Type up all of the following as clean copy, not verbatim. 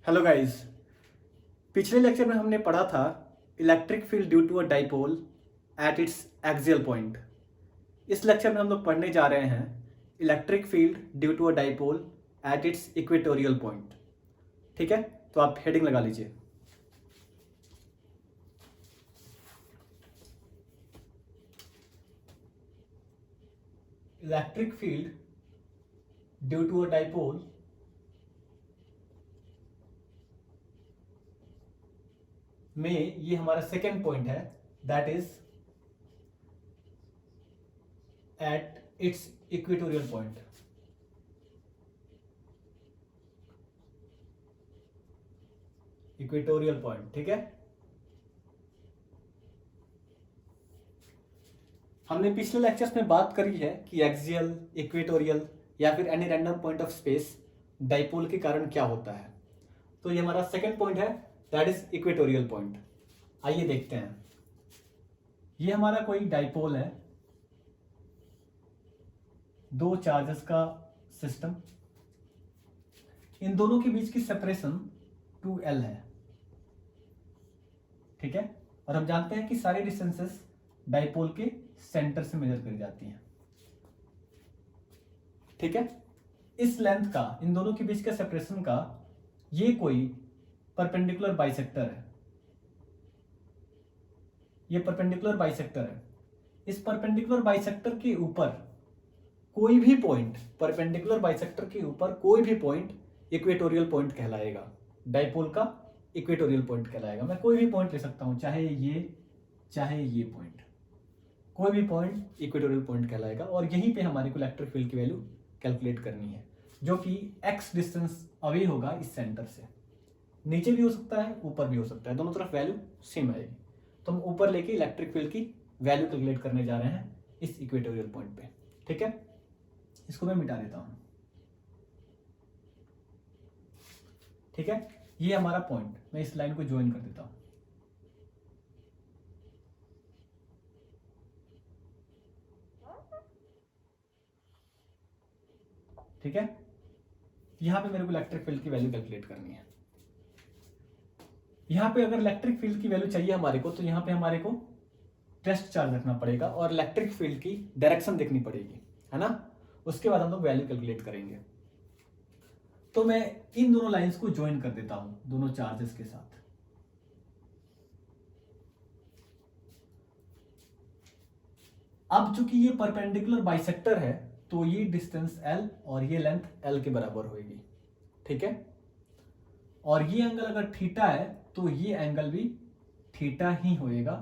Hello guys. पिछले lecture में हमने पढ़ा था electric field due to a dipole at its axial point. इस लेक्चर में हम लोग पढ़ने जा रहे हैं electric field due to a dipole at its equatorial point. ठीक है, तो आप हेडिंग लगा लीजिए। Electric field due to a dipole में ये हमारा सेकेंड पॉइंट है, that is at its equatorial point. Equatorial point, ठीक है। हमने पिछले लेक्चर्स में बात करी है कि एक्सियल, इक्वेटोरियल या फिर any random point of space dipole के कारण क्या होता है। तो ये हमारा सेकंड पॉइंट है, दैट इज इक्वेटोरियल पॉइंट। आइए देखते हैं। ये हमारा कोई डाइपोल है, दो चार्जेस का सिस्टम, इन दोनों के बीच की सेपरेशन 2L है, ठीक है। और हम जानते हैं कि सारी डिस्टेंसेस डाइपोल के सेंटर से मेजर करी जाती हैं, ठीक है। इस लेंथ का, इन दोनों के बीच का सेपरेशन का, ये कोई परपेंडिकुलर बाइसेक्टर है। ये परपेंडिकुलर बाइसेक्टर है। इस परपेंडिकुलर बाइसेक्टर के ऊपर कोई भी पॉइंट, परपेंडिकुलर बाइसेक्टर के ऊपर कोई भी पॉइंट इक्वेटोरियल पॉइंट कहलाएगा। डाइपोल का इक्वेटोरियल पॉइंट कहलाएगा। मैं कोई भी पॉइंट ले सकता हूं, चाहे ये पॉइंट, कोई भी पॉइंट इक्वेटोरियल पॉइंट कहलाएगा। और यहीं पे हमारे को इलेक्ट्रिक फील्ड की वैल्यू कैलकुलेट करनी है, जो कि x डिस्टेंस अवे होगा इस सेंटर से। नीचे भी हो सकता है, ऊपर भी हो सकता है, दोनों तरफ वैल्यू सेम आएगी। तो हम ऊपर लेके इलेक्ट्रिक फील्ड की वैल्यू कैलकुलेट करने जा रहे हैं इस इक्वेटोरियल पॉइंट पे, ठीक है। इसको मैं मिटा देता हूं, ठीक है। ये हमारा पॉइंट, मैं इस लाइन को ज्वाइन कर देता हूं, ठीक है। यहां पे मेरे को इलेक्ट्रिक फील्ड की वैल्यू कैलकुलेट करनी है। यहां पे अगर इलेक्ट्रिक फील्ड की वैल्यू चाहिए हमारे को, तो यहां पे हमारे को टेस्ट चार्ज रखना पड़ेगा और इलेक्ट्रिक फील्ड की डायरेक्शन देखनी पड़ेगी, है ना। उसके बाद हम लोग वैल्यू कैलकुलेट करेंगे। तो मैं इन दोनों लाइंस को ज्वाइन कर देता हूं, दोनों चार्जेस के साथ। अब चूंकि ये परपेंडिकुलर बाइसेक्टर है, तो ये डिस्टेंस L और ये लेंथ L के बराबर होगी, ठीक है। और ये एंगल अगर थीटा है, तो ये एंगल भी थीटा ही होएगा,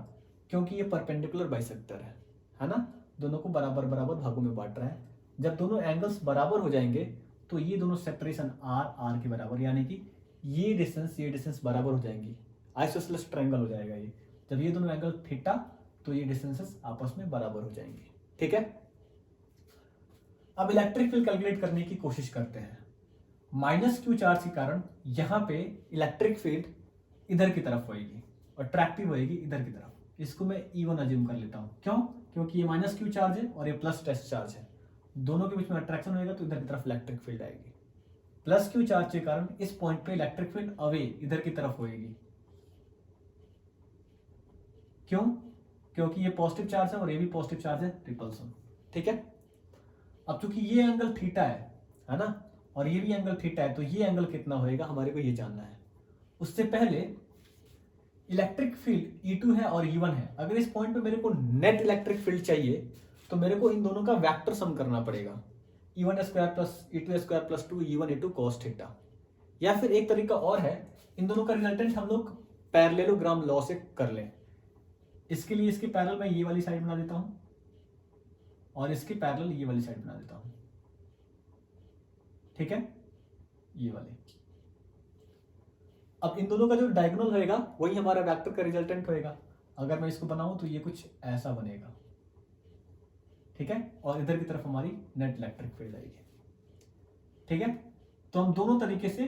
क्योंकि ये परपेंडिकुलर बाइसेक्टर है ना। दोनों को बराबर बराबर भागों में बांट रहा है। जब दोनों एंगल्स बराबर हो जाएंगे, तो ये दोनों सेपरेशन R के बराबर, यानी कि ये डिस्टेंस बराबर हो जाएंगी। आइसोसेलेस ट्रायंगल हो जाएगा ये। जब ये दोनों एंगल थीटा, तो ये डिस्टेंसेस आपस में बराबर हो जाएंगे, ठीक है। अब इलेक्ट्रिक फील्ड कैलकुलेट करने की कोशिश करते हैं। -q चार्ज के कारण यहां पे इलेक्ट्रिक फील्ड इधर की तरफ होएगी और अट्रैक्टिव होएगी इधर की तरफ। इसको मैं E1 अज्यूम कर लेता हूं। क्यों? क्योंकि ये -q चार्ज है और ये प्लस टेस्ट चार्ज है, दोनों के बीच में अट्रैक्शन होएगा, तो इधर की तरफ इलेक्ट्रिक फील्ड आएगी। +q चार्ज के कारण इस पॉइंट पे इलेक्ट्रिक फील्ड अवे इधर की तरफ होएगी। क्यों? क्योंकि ये पॉजिटिव चार्ज है और ये भी पॉजिटिव चार्ज है, रिपल्सन, ठीक है। अब चूंकि ये एंगल थीटा है ना, और ये भी एंगल थीटा है, तो ये एंगल कितना होएगा हमारे को ये जानना है। उससे पहले इलेक्ट्रिक फील्ड E2 है और E1 है। अगर इस पॉइंट पे मेरे को नेट इलेक्ट्रिक फील्ड चाहिए, तो मेरे को इन दोनों का वेक्टर सम करना पड़ेगा। E1² + E2² + 2 E1 E2 cos theta. या फिर एक तरीका और है, इन दोनों का रिजल्टेंट हम लोग पैरेललोग्राम लॉ से कर लें। इसके लिए इसके पैरेलल मैं ये वाली साइड बना देता हूं और इसके पैरेलल ये वाली साइड बना देता हूं, ठीक है, ये वाली। अब इन दोनों का जो डायगोनल होएगा वही हमारा वेक्टर का रिजल्टेंट होएगा। अगर मैं इसको बनाऊं तो ये कुछ ऐसा बनेगा, ठीक है। और इधर की तरफ हमारी नेट इलेक्ट्रिक फील्ड आएगी, ठीक है। तो हम दोनों तरीके से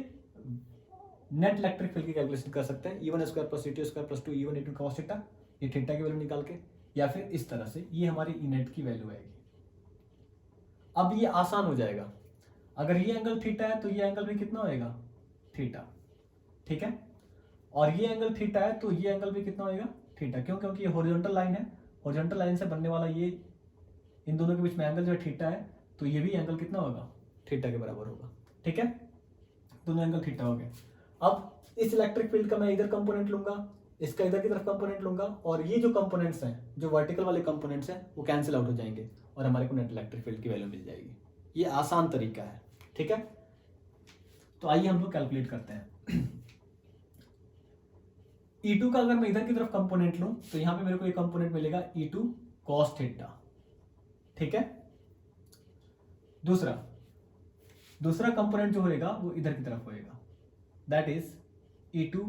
नेट इलेक्ट्रिक फील्ड की कैलकुलेशन कर सकते हैं। E1² + E2² + 2 E1 E2 cos theta, ये थीटा की वैल्यू निकाल के, या फिर इस तरह से ये हमारी ई नेट की वैल्यू आएगी। अब ये आसान हो जाएगा। अगर ये एंगल थीटा है, तो ये एंगल भी कितना होएगा, थीटा। ठीक है। और ये एंगल थीटा है तो ये एंगल भी कितना होगा, थीटा। क्यों? क्योंकि ये हॉरिजॉन्टल लाइन है, हॉरिजॉन्टल लाइन से बनने वाला ये इन दोनों के बीच में एंगल जो है थीटा है, तो ये भी एंगल कितना होगा, थीटा के बराबर होगा। ठीक है, दोनों एंगल थीटा हो गए। अब इस इलेक्ट्रिक फील्ड का मैं इधर कंपोनेंट लूंगा, इसका इधर की तरफ कंपोनेंट लूंगा, और ये जो कंपोनेंट्स हैं, जो वर्टिकल वाले कंपोनेंट्स हैं, वो कैंसिल आउट हो जाएंगे और हमारे को नेट इलेक्ट्रिक फील्ड की वैल्यू मिल जाएगी। ये आसान तरीका है। ठीक है, तो आइए हम लोग कैलकुलेट करते हैं। E2 का अगर मैं इधर की तरफ कंपोनेंट लूं तो यहां पे मेरे को एक कंपोनेंट मिलेगा E2 cos थीटा। ठीक है, दूसरा कंपोनेंट जो होएगा वो इधर की तरफ होएगा, that is E2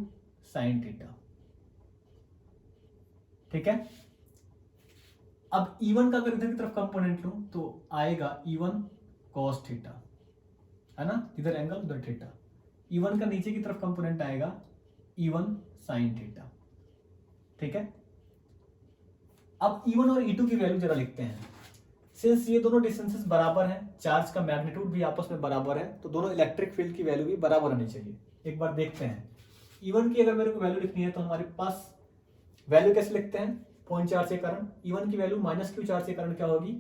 sin theta. ठीक है, अब E1 का अगर इधर की तरफ कंपोनेंट लूं तो आएगा E1 cos थीटा, है ना, इधर एंगल उधर थीटा। E1 का नीचे की तरफ कंपोनेंट आएगा E1 sin थीटा। ठीक है, अब E1 और E2 की वैल्यू जरा लिखते हैं। सिंस ये दोनों डिस्टेंसेस बराबर हैं, चार्ज का मैग्नीट्यूड भी आपस में बराबर है, तो दोनों इलेक्ट्रिक फील्ड की वैल्यू भी बराबर आनी चाहिए। एक बार देखते हैं, E1 की अगर मेरे को वैल्यू लिखनी है तो हमारे पास वैल्यू कैसे लिखते हैं, पॉइंट चार्ज के कारण E1 की वैल्यू माइनस क्यू चार्ज के कारण क्या होगी,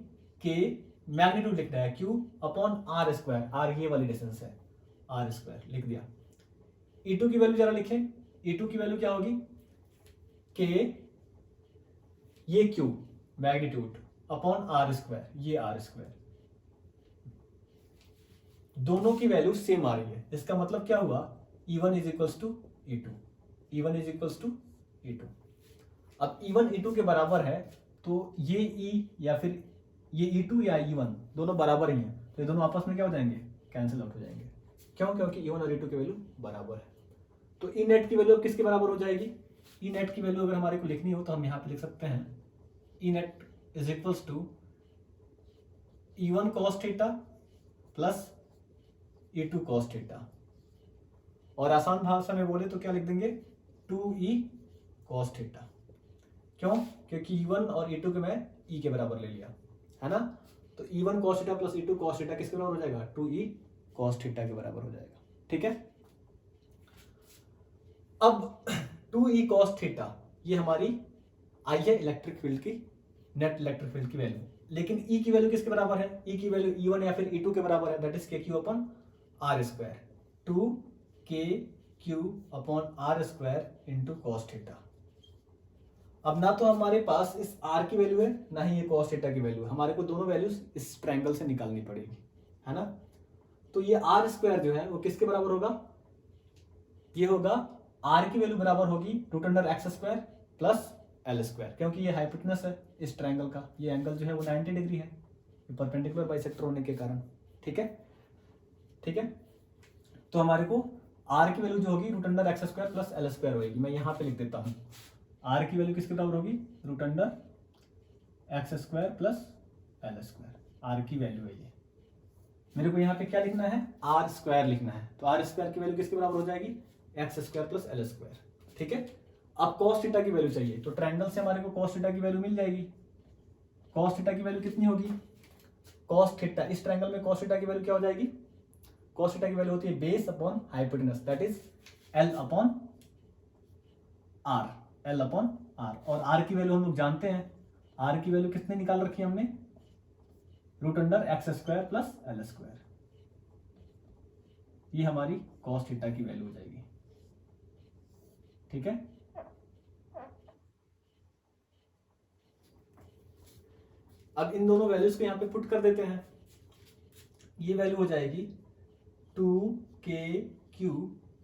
के मैग्नीट्यूड लिखना है Q upon r square, r ये वाली डिस्टेंस है, आर स्क्वायर लिख दिया। E2 की वैल्यू जरा लिखें, E2 की वैल्यू क्या होगी, के ये Q magnitude upon r square, ये आर स्क्वायर। दोनों की वैल्यू सेम आ रही है, इसका मतलब क्या हुआ, E1 is equals to E2, E1 is equals to E2। अब E1 E2 के बराबर है तो ये E या फिर ये E2 या E1 दोनों बराबर ही हैं, तो ये दोनों आपस में क्या हो जाएंगे, कैंसिल आउट हो जाएंगे। क्यों? क्योंकि E1 और E2 की वैल्यू बराबर है। तो ई नेट की वैल्यू किसके बराबर हो जाएगी, ई नेट की वैल्यू अगर हमारे को लिखनी हो तो हम यहाँ पे लिख सकते हैं E net is equals to E1 cos theta plus E2 cos theta, और आसान भाषा में बोले तो क्या लिख देंगे, 2E cos थीटा। क्यों? क्योंकि E1 और E2 के मैं E के बराबर ले लिया, है ना, तो E1 cos theta plus E2 cos theta किसके बराबर हो जाएगा, 2E cos थीटा के बराबर हो जाएगा। ठीक है, अब 2E cos थीटा ये हमारी आई है इलेक्ट्रिक फील्ड की, नेट इलेक्ट्रिक फील्ड की वैल्यू। लेकिन E की वैल्यू किसके बराबर है, E की वैल्यू E1 या फिर E2 के बराबर है, that is KQ upon r square, 2KQ upon r square into cos theta. अब ना तो हमारे पास इस R की वैल्यू है, ना ही ये cos थीटा की वैल्यू है, हमारे को दोनों वैल्यूज इस ट्रायंगल से निकालनी पड़ेगी, है ना। तो ये R स्क्वायर जो है वो किसके बराबर होगा, ये होगा R की वैल्यू बराबर होगी root under x square plus L square, क्योंकि ये हाइपोटेनस है इस ट्रायंगल का, ये एंगल जो है वो 90 डिग्री है परपेंडिकुलर बाइसेक्टर होने के कारण। ठीक है, ठीक है, तो हमारे को R की वैल्यू जो होगी root under x square plus L square होगी। मैं यहाँ पे लिख देता हूँ, R की वैल्यू किसके बराबर होगी, root under x square plus L square, R की वैल्यू है ये। मेरे को यहाँ पे क्या लिखना है, R स्क्वायर लिखना है, तो R स्क्वायर की वैल्यू किसके बराबर हो जाएगी, x square plus L square. ठीक है, अब cos थीटा की वैल्यू चाहिए, तो ट्रायंगल से हमारे को cos थीटा की वैल्यू मिल जाएगी। cos थीटा की वैल्यू कितनी होगी, cos थीटा, इस ट्रायंगल में cos थीटा की वैल्यू क्या हो जाएगी, cos थीटा की वैल्यू होती है base upon hypotenuse, that is L upon R, L upon R। और R की वैल्यू हम लोग जानते हैं, R की वैल्यू कितने निकाल रखी है हमने, root under x square plus L square, ये हमारी cos थीटा की वैल्यू हो जाएगी। ठीक है, अब इन दोनों वैल्यूज को यहां पे पुट कर देते हैं, ये वैल्यू हो जाएगी 2KQ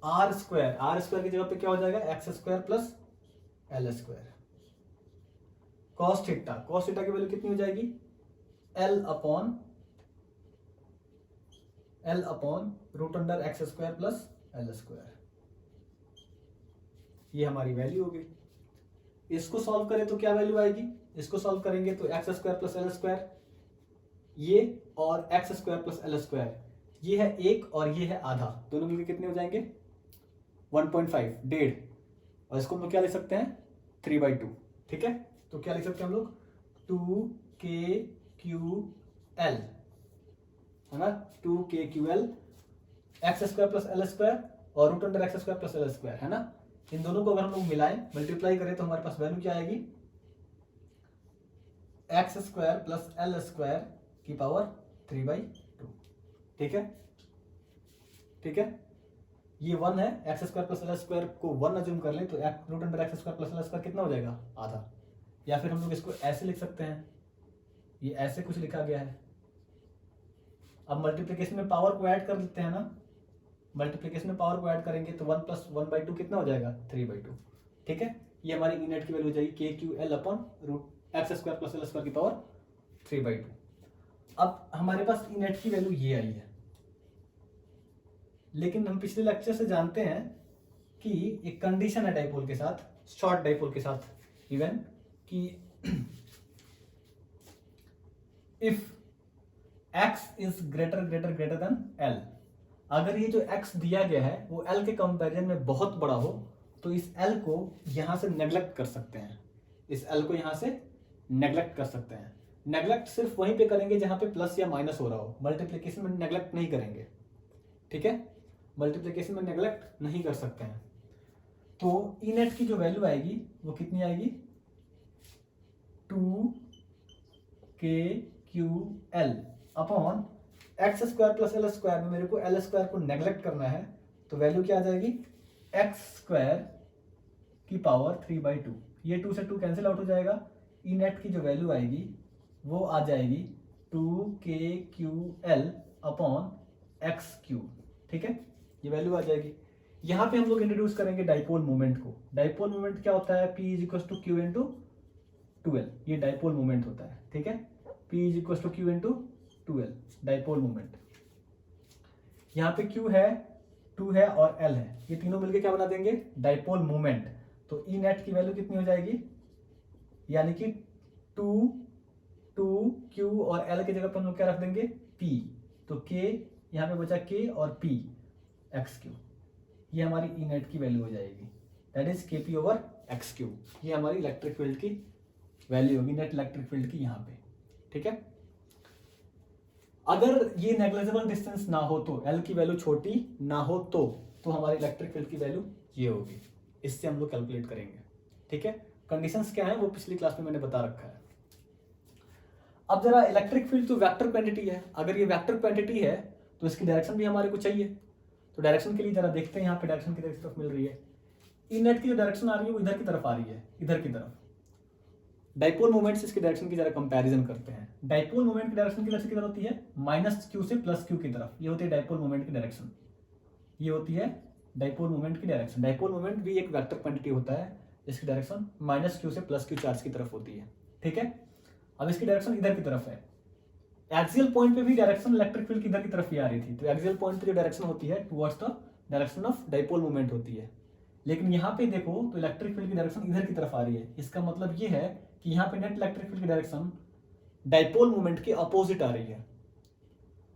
R square, R square की जगह पे क्या हो जाएगा, x square plus L square, cos theta, cos theta की वैल्यू कितनी हो जाएगी, L upon root under x square plus L square, ये हमारी वैल्यू हो गई। इसको सॉल्व करें तो क्या वैल्यू आएगी, इसको सॉल्व करेंगे तो x square plus L square, ये और x square plus L square, ये है एक और ये है आधा, दोनों मिलकर कितने हो जाएंगे 1.5, डेढ़, और इसको हम लोग क्या लिख सकते हैं 3/2। ठीक है, तो क्या लिख सकते हैं हम लोग 2KQL, है ना, 2KQL x square plus L square और root under x square plus L square, है ना। इन दोनों को अगर हम लोग मिलाएं, मल्टीप्लाई करें, तो हमारे पास वैल्यू क्या आएगी, x square plus L square की पावर 3/2। ठीक है, ठीक है, ये 1 है, x square plus L square को 1 अज्यूम कर ले तो root under x square plus L square कितना हो जाएगा, आधा। या फिर हम लोग इसको ऐसे लिख सकते हैं, ये ऐसे कुछ लिखा गया है। अब मल्टीप्लिकेशन में पावर को ऐड कर लेते हैं ना, मल्टीप्लिकेशन में पावर को ऐड करेंगे तो 1 + 1/2 कितना हो जाएगा, 3/2। ठीक है, ये हमारी ई नेट की वैल्यू हो जाएगी के q l upon root x square plus L square की पावर 3/2। अब हमारे पास ई नेट की वैल्यू ये आई है, लेकिन हम पिछले लेक्चर से जानते हैं कि एक कंडीशन है डाइपोल के साथ, शॉर्ट डाइपोल के साथ इवन, कि if x is greater than l, अगर ये जो x दिया गया है वो l के कंपैरिजन में बहुत बड़ा हो तो इस l को यहां से नेग्लेक्ट कर सकते हैं, इस l को यहां से नेग्लेक्ट कर सकते हैं। नेग्लेक्ट सिर्फ वहीं पे करेंगे जहां पे प्लस या माइनस हो रहा हो, मल्टीप्लिकेशन में नेग्लेक्ट नहीं करेंगे। ठीक है, मल्टीप्लिकेशन में नेग्लेक्ट नहीं कर सकते हैं। तो ई नेट की जो वैल्यू आएगी वो कितनी आएगी, 2kql upon x square plus L square में मेरे को एल स्क्वायर को नेग्लेक्ट करना है, तो वैल्यू क्या आ जाएगी, एक्स स्क्वायर की पावर 3/2। ये 2 से 2 कैंसिल आउट हो जाएगा, ई नेट की जो वैल्यू आएगी वो आ जाएगी 2kql अपॉन एक्स क्यूब। ठीक है, ये वैल्यू आ जाएगी। यहाँ पे हम लोग इंट्रोड्यूस करेंगे डाइपोल मोमेंट को। डाइपोल मोमेंट क्या होता है, P = Q × 2L, ये डाइपोल मोमेंट होता है। ठीक है, P = Q × 2L dipole moment. यहाँ पे Q है, 2 है और L है, ये तीनों मिलके क्या बना देंगे, डाइपोल मोमेंट। तो ई नेट की वैल्यू कितनी हो जाएगी, यानी कि 2Q और L की जगह पर हम लोग क्या रख देंगे, P। तो K यहाँ पे बचा K और P x3, ये हमारी ई नेट की वैल्यू हो जाएगी, दैट इज KP/x3। ये हमारी इलेक्ट्रिक फील्ड की वैल्यू होगी, नेट इलेक्ट्रिक फील्ड की यहाँ पे। ठीक है, अगर ये नेग्लिजिबल डिस्टेंस ना हो तो, L की वैल्यू छोटी ना हो तो हमारी इलेक्ट्रिक फील्ड की वैल्यू ये होगी। इससे हम लोग कैलकुलेट करेंगे। ठीक है, कंडीशंस क्या है वो पिछली क्लास में मैंने बता रखा है। अब जरा इलेक्ट्रिक फील्ड तो वेक्टर क्वांटिटी है, अगर ये वेक्टर क्वांटिटी है तो इसकी डायरेक्शन भी हमारे को चाहिए। तो डायरेक्शन के लिए जरा देखते हैं, यहाँ पे डायरेक्शन किधर की तरफ मिल रही है। ई नेट की जो डायरेक्शन आ रही है वो इधर की तरफ आ रही है, इधर की तरफ। डाइपोल मोमेंट से इसकी डायरेक्शन की जरा कंपैरिजन करते हैं। डाइपोल मोमेंट की डायरेक्शन किधर से किधर होती है, -q से +q की तरफ, ये होती है डाइपोल मोमेंट की डायरेक्शन। ये होती है डाइपोल मोमेंट की डायरेक्शन। डाइपोल मोमेंट भी एक वेक्टर क्वांटिटी होता है, इसकी डायरेक्शन -q से +q चार्ज की तरफ होती है। ठीक है, अब इसकी डायरेक्शन इधर की तरफ है। एक्सियल पॉइंट पे भी डायरेक्शन इलेक्ट्रिक फील्ड की इधर की तरफ ही आ रही थी, तो एक्सियल पॉइंट पे जो डायरेक्शन होती है towards the direction of dipole moment होती है। लेकिन यहाँ पे देखो तो इलेक्ट्रिक फील्ड की डायरेक्शन इधर की तरफ आ रही है। इसका मतलब ये है कि यहाँ पे नेट इलेक्ट्रिक फील्ड की डायरेक्शन डाइपोल मोमेंट के अपोजिट आ रही है।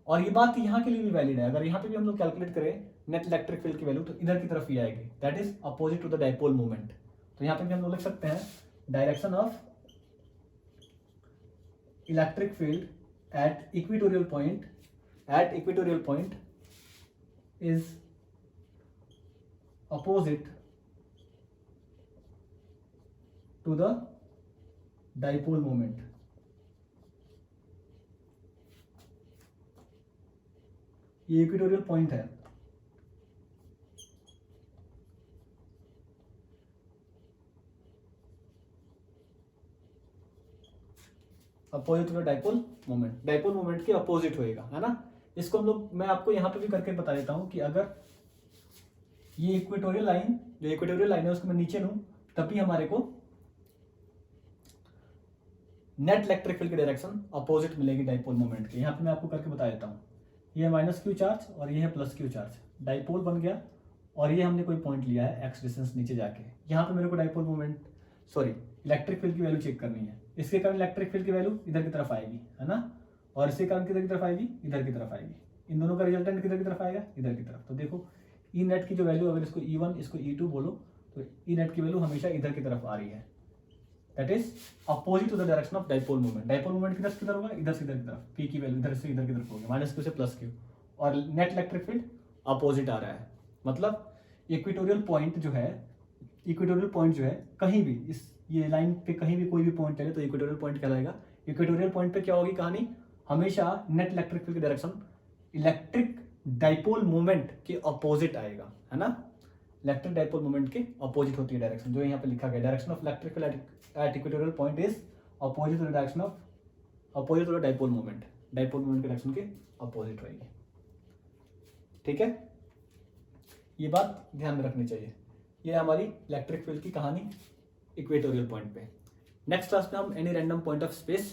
और ये बात यहाँ के लिए भी वैलिड है। अगर यहाँ पे भी हम लोग कैलकुलेट करें नेट इलेक्ट्रिक फील्ड की वैल्यू तो इधर की तरफ ही आएगी, that is opposite to the dipole moment. तो यहाँ पे भी हम लोग लिख सकते हैं direction of electric field at equatorial point is opposite to the dipole moment। ये इक्वेटोरियल पॉइंट है। Opposite to the dipole moment, dipole moment के अपोजिट होएगा, है ना। इसको हम लोग, मैं आपको यहाँ पे भी करके बता देता हूँ कि अगर ये इक्वेटोरियल लाइन, जो इक्वेटोरियल लाइन है उसको मैं नीचे लूँ तब भी हमारे को नेट इलेक्ट्रिक फील्ड की डायरेक्शन अपोजिट मिलेगी डाइपोल मोमेंट के। यहाँ पे मैं आपको करके बता देता हूँ, ये -q चार्ज और ये है +q चार्ज, डाइपोल बन गया। और ये हमने कोई पॉइंट लिया है x डिस्टेंस नीचे जाके, यहाँ पे मेरे को डाइपोल मोमेंट इलेक्ट्रिक फील्ड की वैल्यू चेक करनी है। इसके कारण इलेक्ट्रिक फील्ड की वैल्यू इधर की तरफ आएगी, है ना, और इसके कारण किधर की तरफ आएगी, इधर की तरफ आएगी। इन दोनों का रिजल्टेंट किधर की तरफ आएगा, इधर की तरफ। तो देखो ई नेट की जो वैल्यू, अगर इसको E1 इसको E2 बोलो तो ई नेट की वैल्यू हमेशा इधर की तरफ आ रही है, that is opposite to the direction of dipole moment. Dipole moment किधर से किधर होगा, इधर से इधर की तरफ। P की वैल्यू इधर से इधर की तरफ होगी, -q से +q, और नेट इलेक्ट्रिक फील्ड अपोजिट आ रहा है। मतलब इक्वेटोरियल पॉइंट जो है कहीं भी इस ये लाइन पे कहीं भी कोई भी पॉइंट ले तो इक्वेटोरियल पॉइंट कहलाएगा। इक्वेटोरियल पॉइंट पे क्या होगी कहानी, हमेशा नेट इलेक्ट्रिक फील्ड की डायरेक्शन इलेक्ट्रिक डाइपोल मोमेंट के अपोजिट आएगा, है ना। इलेक्ट्रिक डाइपोल मोमेंट के अपोजिट होती है डायरेक्शन, जो यहाँ पे लिखा गया direction of electric field at equatorial point is opposite to the direction of opposite to the dipole moment के डायरेक्शन के अपोजिट रहेगी। ठीक है, ये बात ध्यान में रखनी चाहिए। ये हमारी इलेक्ट्रिक फील्ड की कहानी इक्वेटोरियल पॉइंट पे। नेक्स्ट क्लास में हम any random point of space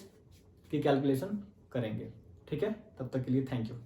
की कैलकुलेशन करेंगे। ठीक है, तब तक के लिए थैंक यू।